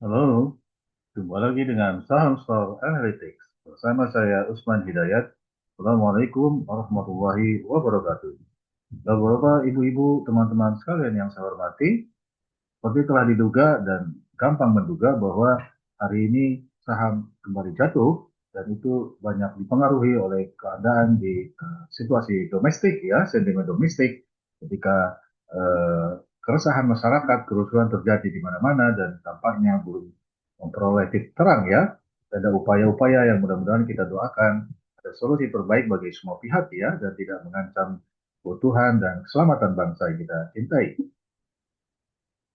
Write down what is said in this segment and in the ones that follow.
Halo, jumpa lagi dengan Saham Store Analytics. Bersama saya Usman Hidayat. Assalamualaikum warahmatullahi wabarakatuh. Bapak-bapak, ibu-ibu, teman-teman sekalian yang saya hormati, seperti telah diduga dan gampang menduga bahwa hari ini saham kembali jatuh dan itu banyak dipengaruhi oleh keadaan di situasi domestik ya, sentimen domestik ketika eh, keresahan masyarakat, kerusuhan terjadi di mana-mana dan tampaknya belum memperoleh titik terang ya. Ada upaya-upaya yang mudah-mudahan kita doakan ada solusi terbaik bagi semua pihak ya dan tidak mengancam keutuhan dan keselamatan bangsa yang kita cintai.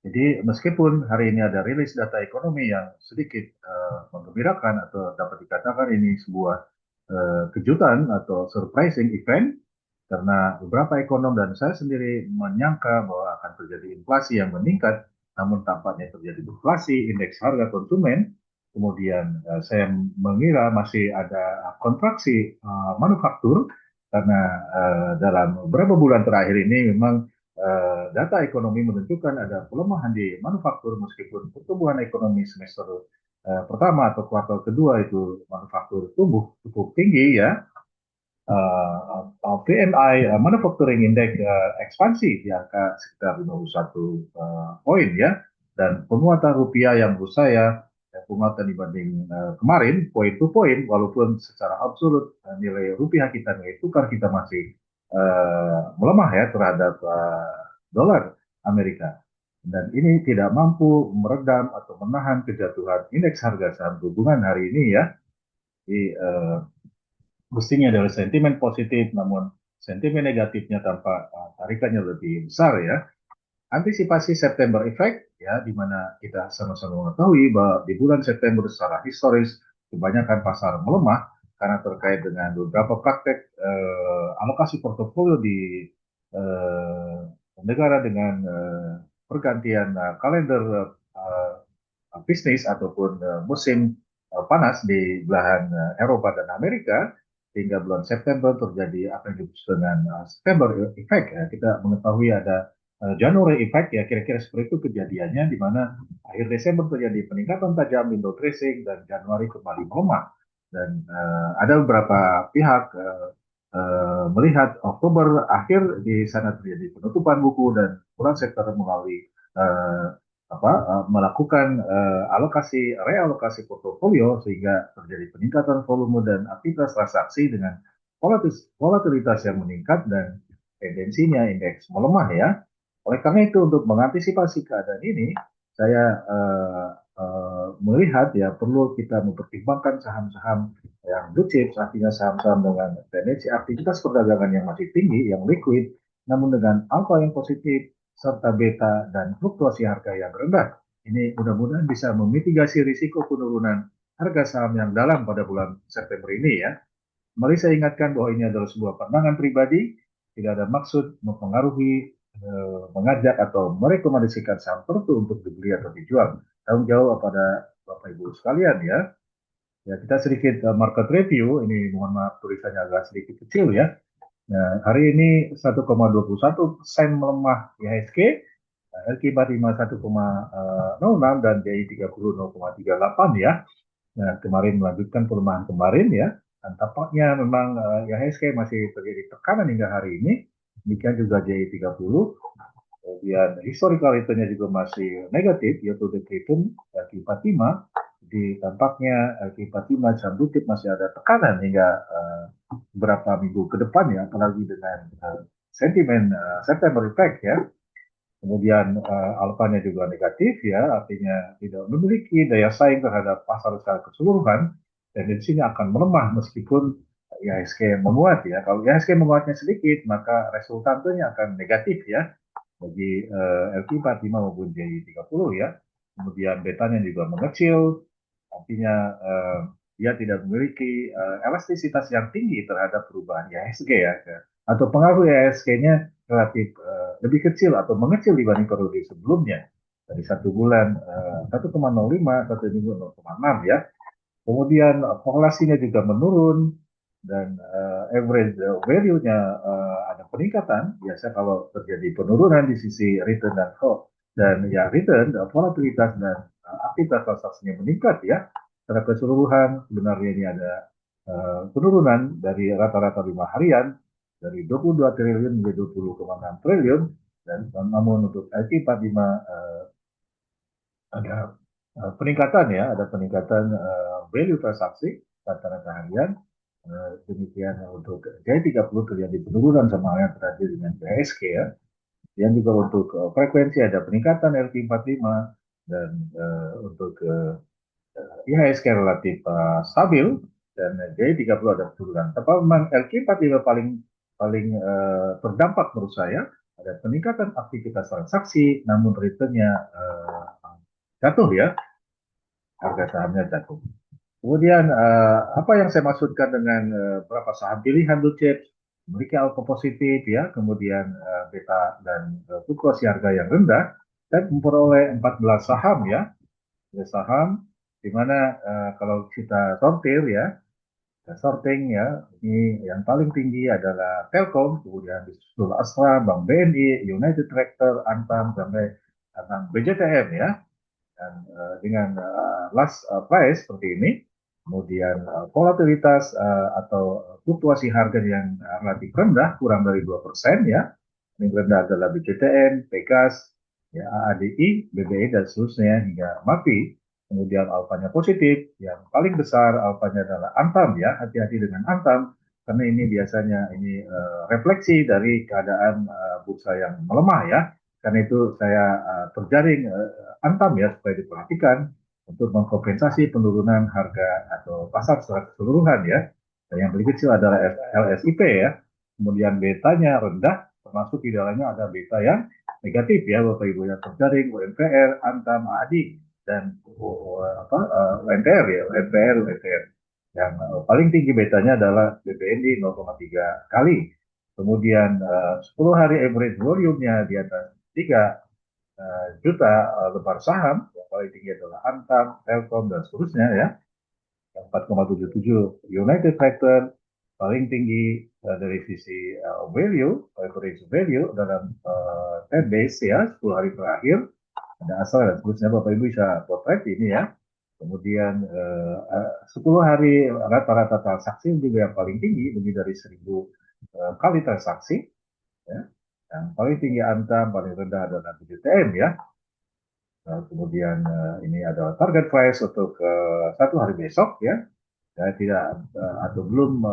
Jadi meskipun hari ini ada rilis data ekonomi yang sedikit menggembirakan atau dapat dikatakan ini sebuah kejutan atau surprising event karena beberapa ekonom dan saya sendiri menyangka bahwa akan terjadi inflasi yang meningkat, namun tampaknya terjadi deflasi indeks harga konsumen. Kemudian saya mengira masih ada kontraksi manufaktur karena dalam beberapa bulan terakhir ini memang data ekonomi menunjukkan ada pelemahan di manufaktur meskipun pertumbuhan ekonomi semester pertama atau kuartal kedua itu manufaktur tumbuh cukup tinggi ya. PMI Manufacturing Index ekspansi di angka sekitar 51 poin ya, dan penguatan rupiah yang menurut saya penguatan dibanding kemarin poin to poin, walaupun secara absolut nilai rupiah kita, nilai tukar kita masih melemah ya terhadap dolar Amerika. Dan ini tidak mampu meredam atau menahan kejatuhan indeks harga saham gabungan hari ini ya. Jadi mestinya adalah sentimen positif, namun sentimen negatifnya tampak tarikannya lebih besar ya. Antisipasi September Effect ya, di mana kita sama-sama mengetahui bahwa di bulan September secara historis kebanyakan pasar melemah karena terkait dengan beberapa praktek alokasi portofolio di eh, negara dengan pergantian kalender bisnis ataupun musim panas di belahan Eropa dan Amerika hingga bulan September terjadi apa yang disebut dengan September Effect ya. Kita mengetahui ada January Effect ya, kira-kira seperti itu kejadiannya di mana akhir Desember terjadi peningkatan tajam window dressing dan Januari kembali melemah dan ada beberapa pihak melihat Oktober akhir di sana terjadi penutupan buku dan bulan September melalui melakukan alokasi realokasi portofolio sehingga terjadi peningkatan volume dan aktivitas transaksi dengan volatilitas yang meningkat dan tendensinya indeks melemah ya. Oleh karena itu untuk mengantisipasi keadaan ini, saya melihat ya perlu kita mempertimbangkan saham-saham yang blue chips, artinya saham-saham dengan tendensi aktivitas perdagangan yang masih tinggi, yang liquid, namun dengan alfa yang positif, serta beta dan fluktuasi harga yang rendah. Ini mudah-mudahan bisa memitigasi risiko penurunan harga saham yang dalam pada bulan September ini ya. Mari saya ingatkan bahwa ini adalah sebuah pandangan pribadi, tidak ada maksud mempengaruhi, mengajak atau merekomendasikan saham tertentu untuk dibeli atau dijual. Tanggung jawab pada Bapak Ibu sekalian ya. Ya kita sedikit market review, ini mohon maaf tulisannya agak sedikit kecil ya. Nah, hari ini 1,21% melemah IHSG, LQ45 1,06 dan DI 30 0,38 ya. Nah, kemarin melanjutkan pelemahan kemarin ya. Dan tampaknya memang IHSG masih terjadi tekanan hingga hari ini. Demikian juga DI 30. Kemudian historical return-nya juga masih negatif, yaitu the return LQ45. Di tampaknya LQ45 saham blue masih ada tekanan hingga beberapa minggu ke depan ya, apalagi dengan sentimen September effect ya. Kemudian alfanya juga negatif ya, artinya tidak memiliki daya saing terhadap pasar secara keseluruhan, tendensinya akan melemah meskipun IHSG menguat ya. Kalau IHSG menguatnya sedikit, maka resultantenya akan negatif ya bagi LQ45 maupun JI30 ya. Kemudian betanya juga mengecil, artinya dia tidak memiliki elastisitas yang tinggi terhadap perubahan IHSG ya, atau pengaruh IHSG-nya relatif lebih kecil atau mengecil dibanding periode sebelumnya dari satu bulan 1,05 satu minggu 0,6 ya. Kemudian korelasinya juga menurun dan average value-nya ada peningkatan. Biasa kalau terjadi penurunan di sisi return dan ya return, volatilitas dan aktivitas transaksinya meningkat ya. Secara keseluruhan sebenarnya ini ada penurunan dari rata-rata 5 harian dari 22 triliun menjadi 20,6 triliun, dan namun untuk LQ45 ada peningkatan ya, ada peningkatan value transaksi rata-rata harian. Demikian untuk J30 terjadi penurunan sama yang terjadi dengan BHSG ya. Yang juga untuk frekuensi ada peningkatan LQ45, dan untuk IHSG relatif stabil, dan J30 ada penurunan. Tapi memang LQ45 paling paling terdampak menurut saya, ada peningkatan aktivitas transaksi, namun returnnya jatuh ya, harga sahamnya jatuh. Kemudian apa yang saya maksudkan dengan berapa saham pilihan blue chip memiliki alpha positif ya, kemudian beta dan fluktuasi harga yang rendah, dan memperoleh 14 saham ya, saham di mana kalau kita sortir ya, sorting ya, ini yang paling tinggi adalah Telkom, kemudian disusul Astra, Bank BNI, United Tractor, Antam, sampai Bank BJTM ya. Dan dengan last price seperti ini, kemudian volatilitas atau fluktuasi harga yang relatif rendah, kurang dari 2% ya. Yang rendah adalah BCTN, Pegas, ya, AADI, BBI, dan seterusnya hingga MAFI. Kemudian alfanya positif, yang paling besar alfanya adalah Antam ya, hati-hati dengan Antam, karena ini biasanya ini refleksi dari keadaan bursa yang melemah ya. Karena itu saya terjaring Antam ya, supaya diperhatikan untuk mengkompensasi penurunan harga atau pasar secara keseluruhan ya. Dan yang paling kecil adalah LSIP ya. Kemudian betanya rendah, termasuk di dalamnya ada beta yang negatif ya, Bapak Ibu, yang terjaring UNPR, Antam, ADI, dan UNTR ya, UNTR. Yang paling tinggi betanya adalah BBNI 0,3 kali. Kemudian 10 hari average volume-nya di atas 3 juta lembar saham, yang paling tinggi adalah Antam, Telkom, dan seterusnya ya. 4,77 United Factor, paling tinggi dari sisi value, average value dalam 10 days ya, 10 hari terakhir, ada asal dan seterusnya. Bapak Ibu bisa potret ini ya. Kemudian 10 hari rata-rata transaksi juga yang paling tinggi, lebih dari 1.000 kali transaksi ya. Yang paling tinggi Antam, paling rendah adalah BJTM ya. Kemudian ini adalah target price untuk satu hari besok ya. Saya tidak atau belum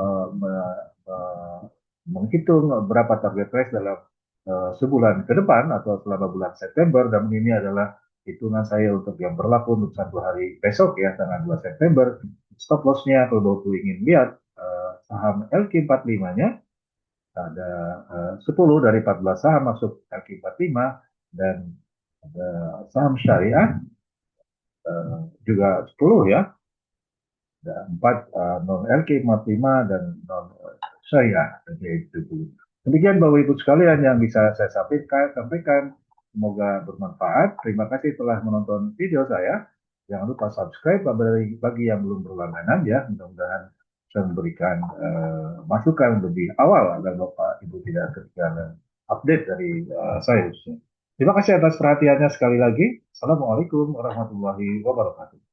menghitung berapa target price dalam sebulan ke depan atau selama bulan September, dan ini adalah hitungan saya untuk yang berlaku untuk satu hari besok ya, tanggal 2 September. Stop loss-nya kalau Bapak ingin lihat saham LQ45-nya, ada 10 dari 14 saham masuk LQ45, dan ada saham syariah juga 10 ya, ada 4 non LQ45 dan non syariah. Demikian Bapak Ibu sekalian yang bisa saya sampaikan. Semoga bermanfaat. Terima kasih telah menonton video saya. Jangan lupa subscribe bagi yang belum berlangganan ya. Mudah-mudahan bisa memberikan masukan lebih awal agar Bapak Ibu tidak ketinggalan update dari saya. Terima kasih atas perhatiannya sekali lagi. Assalamualaikum warahmatullahi wabarakatuh.